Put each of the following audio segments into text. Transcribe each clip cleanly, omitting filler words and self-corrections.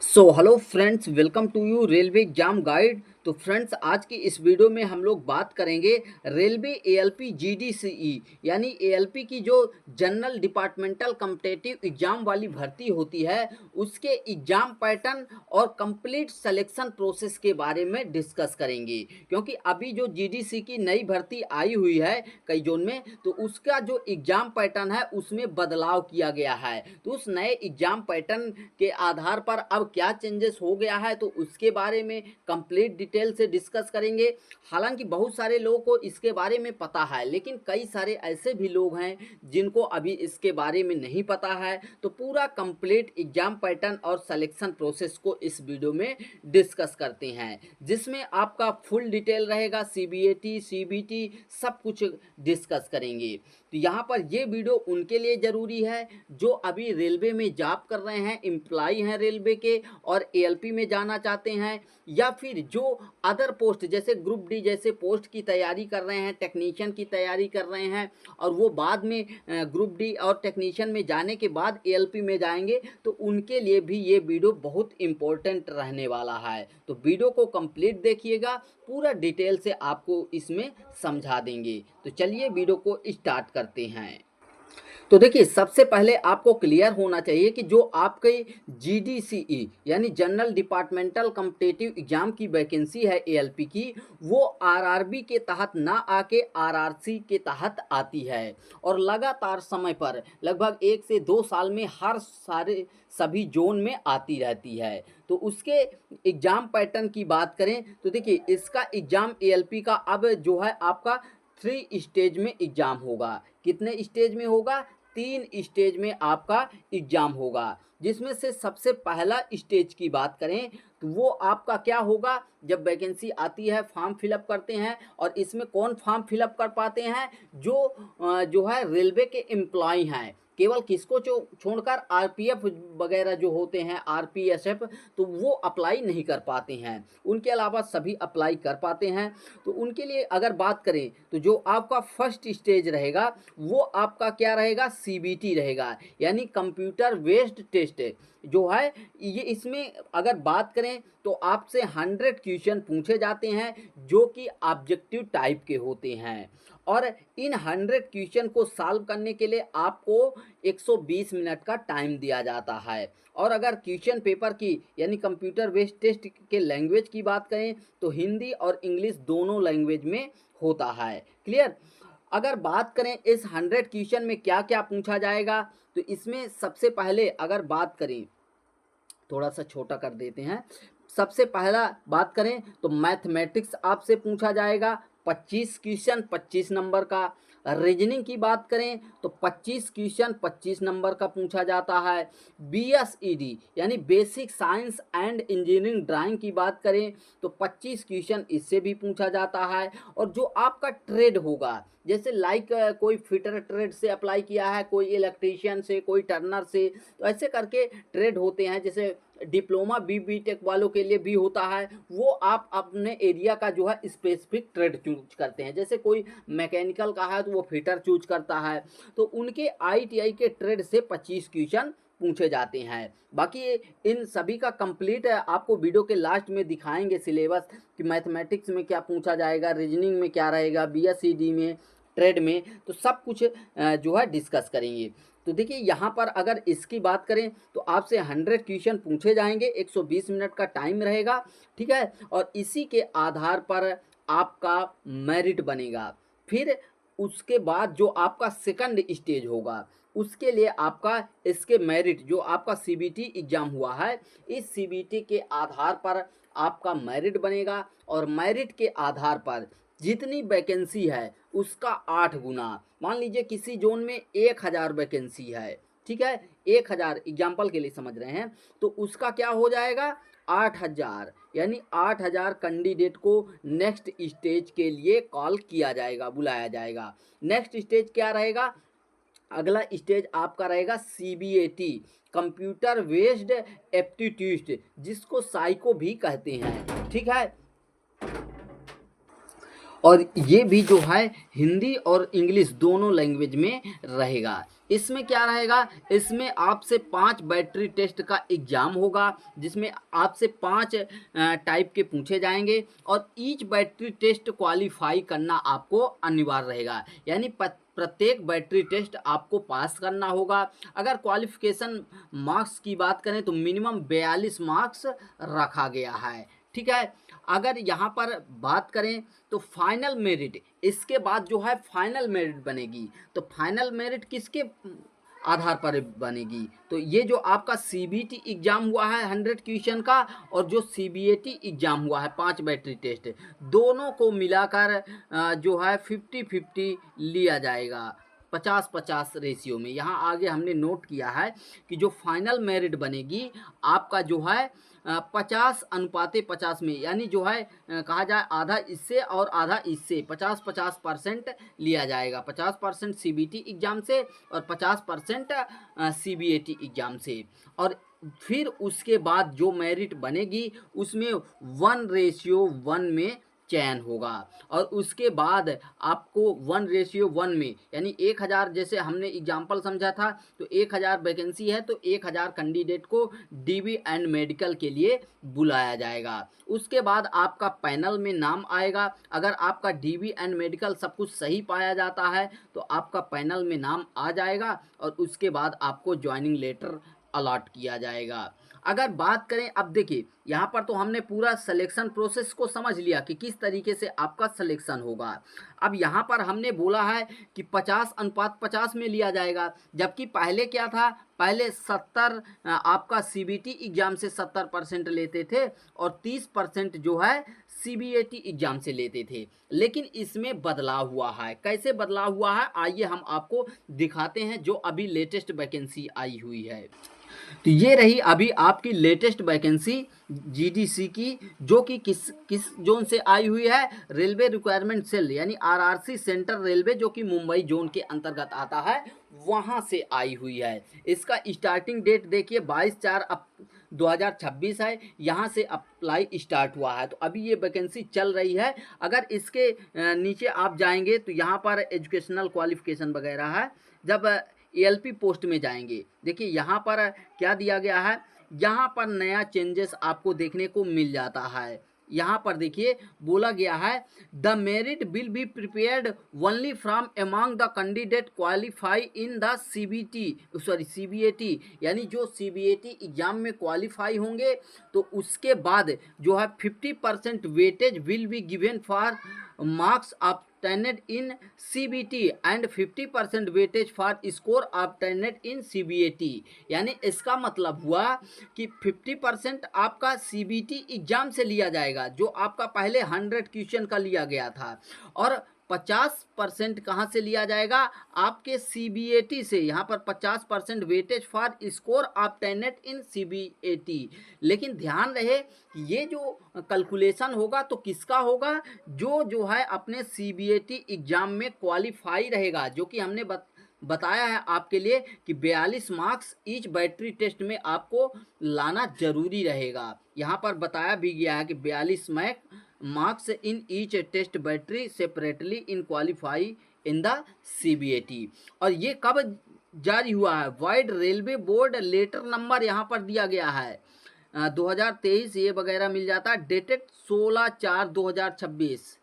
So hello friends, welcome to you railway exam guide. तो friends, आज की इस वीडियो में हम लोग बात करेंगे रेलवे एएलपी जीडीसीई यानी एएलपी की जो जनरल डिपार्टमेंटल कॉम्पिटिटिव एग्जाम वाली भर्ती होती है उसके एग्जाम पैटर्न और कंप्लीट सिलेक्शन प्रोसेस के बारे में डिस्कस करेंगे। क्योंकि अभी जो जीडीसी की नई भर्ती आई हुई है कई जोन में, तो उसका जो एग्जाम पैटर्न है उसमें बदलाव किया गया है। तो उस नए एग्जाम पैटर्न के आधार पर अब क्या चेंजेस हो गया है तो उसके बारे में कंप्लीट डिटेल से डिस्कस करेंगे। हालांकि बहुत सारे लोगों को इसके बारे में पता है, लेकिन कई सारे ऐसे भी लोग हैं जिनको अभी इसके बारे में नहीं पता है। तो पूरा कंप्लीट एग्जाम पैटर्न और सिलेक्शन प्रोसेस को इस वीडियो में डिस्कस करते हैं, जिसमें आपका फुल डिटेल रहेगा। सीबीएटी सीबीटी सब कुछ डिस्कस करेंगे। तो यहाँ पर ये वीडियो उनके लिए ज़रूरी है जो अभी रेलवे में जॉब कर रहे हैं, एम्प्लॉय हैं रेलवे के और एएलपी में जाना चाहते हैं, या फिर जो अदर पोस्ट जैसे ग्रुप डी जैसे पोस्ट की तैयारी कर रहे हैं, टेक्नीशियन की तैयारी कर रहे हैं और वो बाद में ग्रुप डी और टेक्नीशियन में जाने के बाद एएलपी में जाएंगे, तो उनके लिए भी ये वीडियो बहुत इम्पोर्टेंट रहने वाला है। तो वीडियो को कंप्लीट देखिएगा, पूरा डिटेल से आपको इसमें समझा देंगे। तो चलिए वीडियो को स्टार्ट करते हैं। तो देखिए, सबसे पहले आपको क्लियर होना चाहिए कि जो आपके जीडीसीई यानी जनरल डिपार्टमेंटल कॉम्पिटिटिव एग्जाम की वैकेंसी है एएलपी की, वो आरआरबी के तहत ना आके आरआरसी के तहत आती है और लगातार समय पर लगभग 1 से 2 साल में हर सारे सभी जोन में आती रहती है। तो उसके एग्जाम पैटर्न की बात करें तो देखिए, इसका एग्जाम एएलपी का अब जो है आपका 3 स्टेज में एग्जाम होगा। कितने स्टेज में होगा? 3 स्टेज में आपका एग्जाम होगा, जिसमें से सबसे पहला स्टेज की बात करें तो वो आपका क्या होगा? जब वैकेंसी आती है फॉर्म फिलअप करते हैं, और इसमें कौन फॉर्म फिलअप कर पाते हैं? जो है रेलवे के एम्प्लॉय हैं। केवल किसको छोड़कर आरपीएफ वगैरह जो होते हैं, आरपीएसएफ, तो वो अप्लाई नहीं कर पाते हैं। उनके अलावा सभी अप्लाई कर पाते हैं। तो उनके लिए अगर बात करें तो जो आपका फर्स्ट स्टेज रहेगा वो आपका क्या रहेगा? सीबीटी रहेगा, यानी कंप्यूटर बेस्ड टेस्ट जो है ये। इसमें अगर बात करें तो आपसे 100 क्वेश्चन पूछे जाते हैं जो कि ऑब्जेक्टिव टाइप के होते हैं, और इन 100 क्वेश्चन को सॉल्व करने के लिए आपको 120 मिनट का टाइम दिया जाता है। और अगर क्वेश्चन पेपर की यानी कंप्यूटर बेस्ड टेस्ट के लैंग्वेज की बात करें तो हिंदी और इंग्लिश दोनों लैंग्वेज में होता है। क्लियर? अगर बात करें इस 100 क्वेश्चन में क्या क्या पूछा जाएगा, तो इसमें सबसे पहले अगर बात करें, थोड़ा सा छोटा कर देते हैं। सबसे पहला बात करें तो मैथमेटिक्स आपसे पूछा जाएगा, 25 क्वेश्चन 25 नंबर का। रीजनिंग की बात करें तो 25 क्वेश्चन 25 नंबर का पूछा जाता है। बीएसईडी यानी basic science and engineering drawing की बात करें तो 25 क्वेश्चन इससे भी पूछा जाता है। और जो आपका ट्रेड होगा, जैसे लाइक कोई फिटर ट्रेड से अप्लाई किया है, कोई इलेक्ट्रीशियन से, कोई टर्नर से, तो ऐसे करके ट्रेड होते हैं। जैसे डिप्लोमा बी टेक वालों के लिए भी होता है, वो आप अपने एरिया का जो है स्पेसिफिक ट्रेड चूज करते हैं। जैसे कोई मैकेनिकल का है तो वो फिटर चूज करता है। तो उनके आईटीआई के ट्रेड से 25 क्वेश्चन पूछे जाते हैं। बाकी इन सभी का कंप्लीट आपको वीडियो के लास्ट में दिखाएंगे सिलेबस कि मैथमेटिक्स में क्या पूछा जाएगा, रीजनिंग में क्या रहेगा, बीएसईडी में, ट्रेड में, तो सब कुछ जो है डिस्कस करेंगे। तो देखिए, यहाँ पर अगर इसकी बात करें तो आपसे 100 क्वेश्चन पूछे जाएंगे, 120 मिनट का टाइम रहेगा। ठीक है? और इसी के आधार पर आपका मेरिट बनेगा। फिर उसके बाद जो आपका सेकंड स्टेज होगा उसके लिए आपका इसके मेरिट जो आपका सीबीटी एग्जाम हुआ है, इस सीबीटी के आधार पर आपका मेरिट बनेगा। और मेरिट के आधार पर जितनी वैकेंसी है उसका 8 गुना। मान लीजिए किसी जोन में 1000 वैकेंसी है, ठीक है, 1000 एग्जाम्पल के लिए समझ रहे हैं, तो उसका क्या हो जाएगा? 8000, यानी 8000 कैंडिडेट को नेक्स्ट स्टेज के लिए कॉल किया जाएगा, बुलाया जाएगा। नेक्स्ट स्टेज क्या रहेगा? अगला स्टेज आपका रहेगा सीबीएटी, कंप्यूटर बेस्ड एप्टीट्यूड, जिसको साइको भी कहते हैं। ठीक है? और ये भी जो है हिंदी और इंग्लिश दोनों लैंग्वेज में रहेगा। इसमें क्या रहेगा, इसमें आपसे 5 बैटरी टेस्ट का एग्ज़ाम होगा, जिसमें आपसे 5 टाइप के पूछे जाएंगे और ईच बैटरी टेस्ट क्वालिफाई करना आपको अनिवार्य रहेगा। यानी प्रत्येक बैटरी टेस्ट आपको पास करना होगा। अगर क्वालिफिकेशन मार्क्स की बात करें तो मिनिमम 42 मार्क्स रखा गया है। ठीक है, अगर यहाँ पर बात करें तो फाइनल मेरिट, इसके बाद जो है फाइनल मेरिट बनेगी। तो फाइनल मेरिट किसके आधार पर बनेगी, तो ये जो आपका सीबीटी एग्ज़ाम हुआ है 100 क्वेश्चन का और जो सीबीएटी एग्ज़ाम हुआ है 5 बैटरी टेस्ट, दोनों को मिलाकर जो है 50-50 लिया जाएगा, 50-50 रेशियो में। यहाँ आगे हमने नोट किया है कि जो फाइनल मेरिट बनेगी आपका जो है 50:50 में, यानी जो है कहा जाए आधा इससे और आधा इससे 50-50% लिया जाएगा। 50% सीबीटी एग्ज़ाम से और 50% सीबीएटी एग्ज़ाम से। और फिर उसके बाद जो मेरिट बनेगी उसमें 1:1 में चयन होगा और उसके बाद आपको 1:1 में, यानी 1000 जैसे हमने एग्जाम्पल समझा था, तो 1000 वैकेंसी है तो 1000 कैंडिडेट को डीबी एंड मेडिकल के लिए बुलाया जाएगा। उसके बाद आपका पैनल में नाम आएगा। अगर आपका डीबी एंड मेडिकल सब कुछ सही पाया जाता है तो आपका पैनल में नाम आ जाएगा और उसके बाद आपको ज्वाइनिंग लेटर अलॉट किया जाएगा। अगर बात करें, अब देखिए यहाँ पर तो हमने पूरा सिलेक्शन प्रोसेस को समझ लिया कि किस तरीके से आपका सिलेक्शन होगा। अब यहाँ पर हमने बोला है कि 50:50 में लिया जाएगा, जबकि पहले क्या था, पहले 70 आपका सीबीटी एग्ज़ाम से 70% लेते थे और 30% जो है सीबीएटी एग्ज़ाम से लेते थे। लेकिन इसमें बदलाव हुआ है। कैसे बदलाव हुआ है, आइए हम आपको दिखाते हैं जो अभी लेटेस्ट वैकेंसी आई हुई है। तो ये रही अभी आपकी लेटेस्ट वैकेंसी जीडीसी की, जो कि किस जोन से आई हुई है, रेलवे रिक्वायरमेंट सेल यानी आरआरसी सेंट्रल रेलवे, जो कि मुंबई जोन के अंतर्गत आता है, वहाँ से आई हुई है। इसका स्टार्टिंग डेट देखिए 22/4/2026 है, यहाँ से अप्लाई स्टार्ट हुआ है। तो अभी ये वैकेंसी चल रही है। अगर इसके नीचे आप जाएंगे तो यहाँ पर एजुकेशनल क्वालिफिकेशन वगैरह है। जब एएलपी पोस्ट में जाएंगे, देखिए यहाँ पर क्या दिया गया है, यहाँ पर नया चेंजेस आपको देखने को मिल जाता है। यहाँ पर देखिए बोला गया है, the merit will be prepared only from among the candidate qualify in the CBAT, यानी जो सीबीएटी एग्जाम में क्वालिफाई होंगे तो उसके बाद जो है 50% weightage will be given for marks obtained in CBT and 50% weightage for score obtained in CBAT। यानी इसका मतलब हुआ कि 50% आपका CBT एग्जाम से लिया जाएगा, जो आपका पहले 100 क्वेश्चन का लिया गया था, और 50% कहाँ से लिया जाएगा, आपके सीबीएटी से। यहाँ पर 50% weightage for score obtained in CBAT. लेकिन ध्यान रहे कि ये जो कैलकुलेशन होगा तो किसका होगा, जो है अपने सीबीएटी एग्जाम में क्वालिफाई रहेगा, जो कि हमने बताया है आपके लिए कि 42 मार्क्स ईच बैटरी टेस्ट में आपको लाना जरूरी रहेगा। यहाँ पर बताया भी गया है कि 42 marks in each test battery separately in qualify in the CBAT. और ये कब जारी हुआ है, vide railway board letter number यहाँ पर दिया गया है 2023, ये वगैरह मिल जाता है, डेटेड 16/4/2026।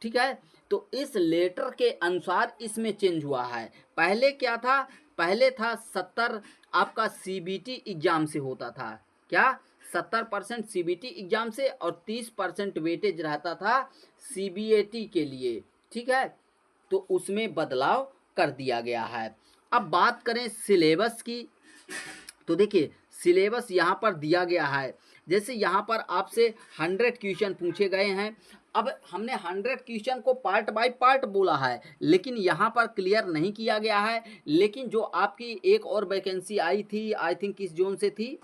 ठीक है, तो इस लेटर के अनुसार इसमें चेंज हुआ है। पहले क्या था, पहले था 70 आपका सीबीटी एग्जाम से होता था, क्या 70% सीबीटी एग्जाम से और 30% वेटेज रहता था सीबीएटी के लिए। ठीक है, तो उसमें बदलाव कर दिया गया है। अब बात करें सिलेबस की, तो देखिए सिलेबस यहाँ पर दिया गया है। जैसे यहाँ पर आपसे 100 क्वेश्चन पूछे गए हैं। अब हमने 100 क्वेश्चन को पार्ट बाय पार्ट बोला है, लेकिन यहाँ पर क्लियर नहीं किया गया है। लेकिन जो आपकी एक और वैकेंसी आई थी, आई थिंक किस जोन से थी,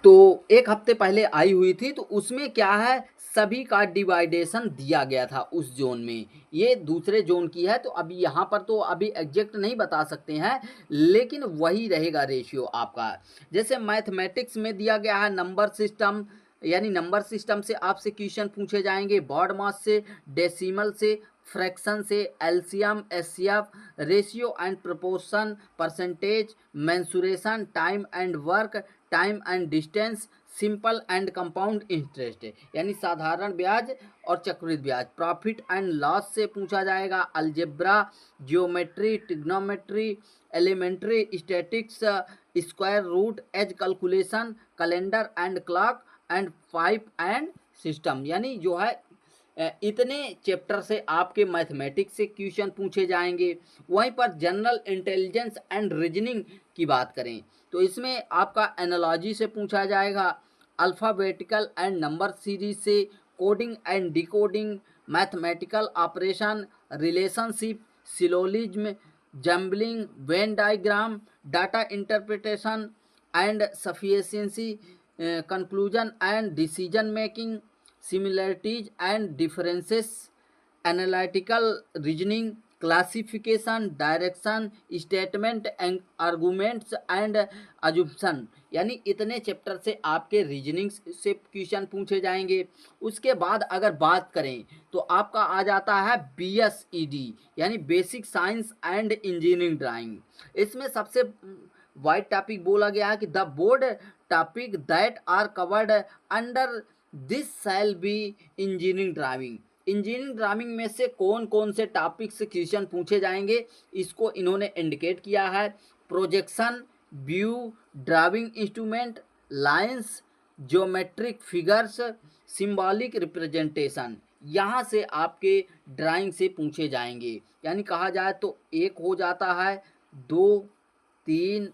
तो एक हफ्ते पहले आई हुई थी, तो उसमें क्या है, सभी का डिवाइडेशन दिया गया था उस जोन में। ये दूसरे जोन की है, तो अभी यहाँ पर तो अभी एग्जैक्ट नहीं बता सकते हैं, लेकिन वही रहेगा रेशियो आपका। जैसे मैथमेटिक्स में दिया गया है नंबर सिस्टम यानी नंबर सिस्टम से आपसे क्वेश्चन पूछे जाएंगे, बॉड मास से, डेसिमल से, फ्रैक्शन से, LCM, HCF, ratio and proportion, percentage, mensuration, time and work, time and distance, simple and compound interest यानी साधारण ब्याज और चक्रवृद्धि ब्याज, प्रॉफिट एंड लॉस से पूछा जाएगा, algebra, geometry, trigonometry, elementary statics, square root, age calculation, calendar and clock and pipe and cistern यानी जो है इतने चैप्टर से आपके मैथमेटिक्स से क्वेश्चन पूछे जाएंगे। वहीं पर जनरल इंटेलिजेंस एंड रीजनिंग की बात करें तो इसमें आपका एनालॉजी से पूछा जाएगा, अल्फ़ाबेटिकल एंड नंबर सीरीज से, coding and decoding, mathematical operation, relationship, syllogism, jumbling, Venn diagram, data interpretation and sufficiency, conclusion and decision making, similarities and differences, analytical reasoning, classification, direction, statement and arguments and assumption यानी इतने chapter से आपके reasoning से question पूछे जाएंगे। उसके बाद अगर बात करें तो आपका आ जाता है BSED यानी basic science and engineering drawing. इसमें सबसे वाइड टॉपिक बोला गया है कि the board topic that are covered under this shall be engineering driving. Engineering driving में से कौन कौन से टॉपिक से क्वेश्चन पूछे जाएंगे इसको इन्होंने इंडिकेट किया है, projection, view, driving instrument, lines, geometric figures, symbolic representation यहाँ से आपके ड्राइंग से पूछे जाएंगे। यानी कहा जाए तो एक हो जाता है, 2, 3,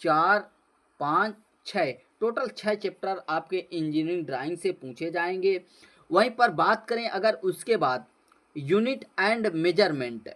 4, 5, 6 टोटल 6 चैप्टर आपके इंजीनियरिंग ड्राइंग से पूछे जाएंगे। वहीं पर बात करें अगर उसके बाद यूनिट एंड मेजरमेंट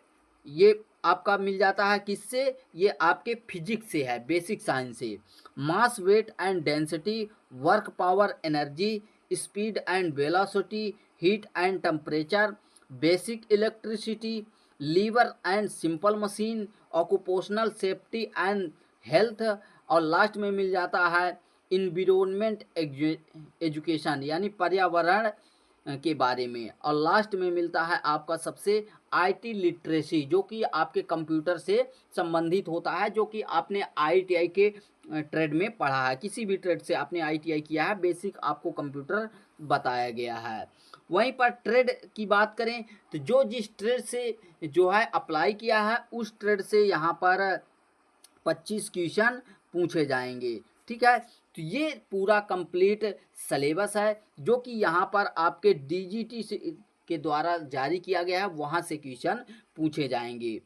ये आपका मिल जाता है किससे, ये आपके फिजिक्स से है, बेसिक साइंस से, mass, weight and density, work power, energy, speed and velocity, heat and temperature, basic electricity, lever and simple machine, occupational safety and health, और लास्ट में मिल जाता है इन्वायरमेंट एजुकेशन यानी पर्यावरण के बारे में, और लास्ट में मिलता है आपका सबसे आईटी लिटरेसी जो कि आपके कंप्यूटर से संबंधित होता है, जो कि आपने आईटीआई के ट्रेड में पढ़ा है, किसी भी ट्रेड से आपने आईटीआई किया है, बेसिक आपको कंप्यूटर बताया गया है। वहीं पर ट्रेड की बात करें तो जो जिस ट्रेड से जो है अप्लाई किया है उस ट्रेड से यहाँ पर 25 क्वेश्चन पूछे जाएंगे। ठीक है, तो ये पूरा कंप्लीट सिलेबस है जो कि यहाँ पर आपके डीजीटी के द्वारा जारी किया गया है, वहाँ से क्वेश्चन पूछे जाएंगे।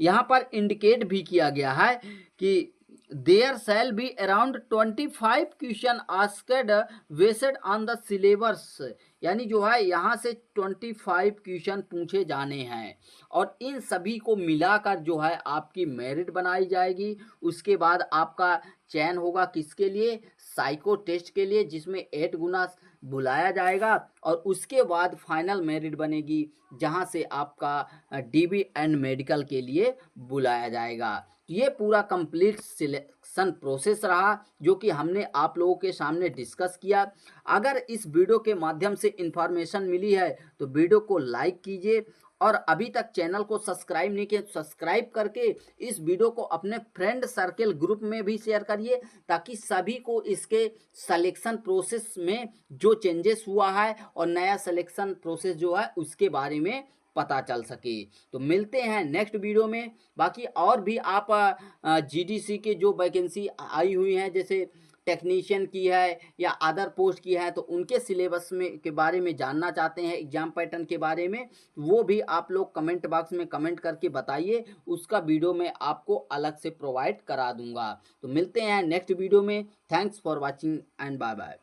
यहाँ पर इंडिकेट भी किया गया है कि there shall be around 25 question asked based on the syllabus यानी जो है यहाँ से 25 क्वेश्चन पूछे जाने हैं, और इन सभी को मिलाकर जो है आपकी मेरिट बनाई जाएगी। उसके बाद आपका चयन होगा किसके लिए, साइको टेस्ट के लिए, जिसमें 8 गुना बुलाया जाएगा, और उसके बाद फाइनल मेरिट बनेगी जहां से आपका डीबी एंड मेडिकल के लिए बुलाया जाएगा। ये पूरा कंप्लीट सिलेक्शन प्रोसेस रहा जो कि हमने आप लोगों के सामने डिस्कस किया। अगर इस वीडियो के माध्यम से इन्फॉर्मेशन मिली है तो वीडियो को लाइक कीजिए, और अभी तक चैनल को सब्सक्राइब नहीं किया सब्सक्राइब करके इस वीडियो को अपने फ्रेंड सर्कल ग्रुप में भी शेयर करिए, ताकि सभी को इसके सिलेक्शन प्रोसेस में जो चेंजेस हुआ है और नया सिलेक्शन प्रोसेस जो है उसके बारे में पता चल सके। तो मिलते हैं नेक्स्ट वीडियो में। बाकी और भी आप जीडीसी के जो वैकेंसी आई हुई हैं जैसे टेक्नीशियन की है या अदर पोस्ट की है, तो उनके सिलेबस में के बारे में जानना चाहते हैं, एग्जाम पैटर्न के बारे में, वो भी आप लोग कमेंट बॉक्स में कमेंट करके बताइए, उसका वीडियो मैं आपको अलग से प्रोवाइड करा दूंगा। तो मिलते हैं नेक्स्ट वीडियो में। Thanks for watching and bye bye.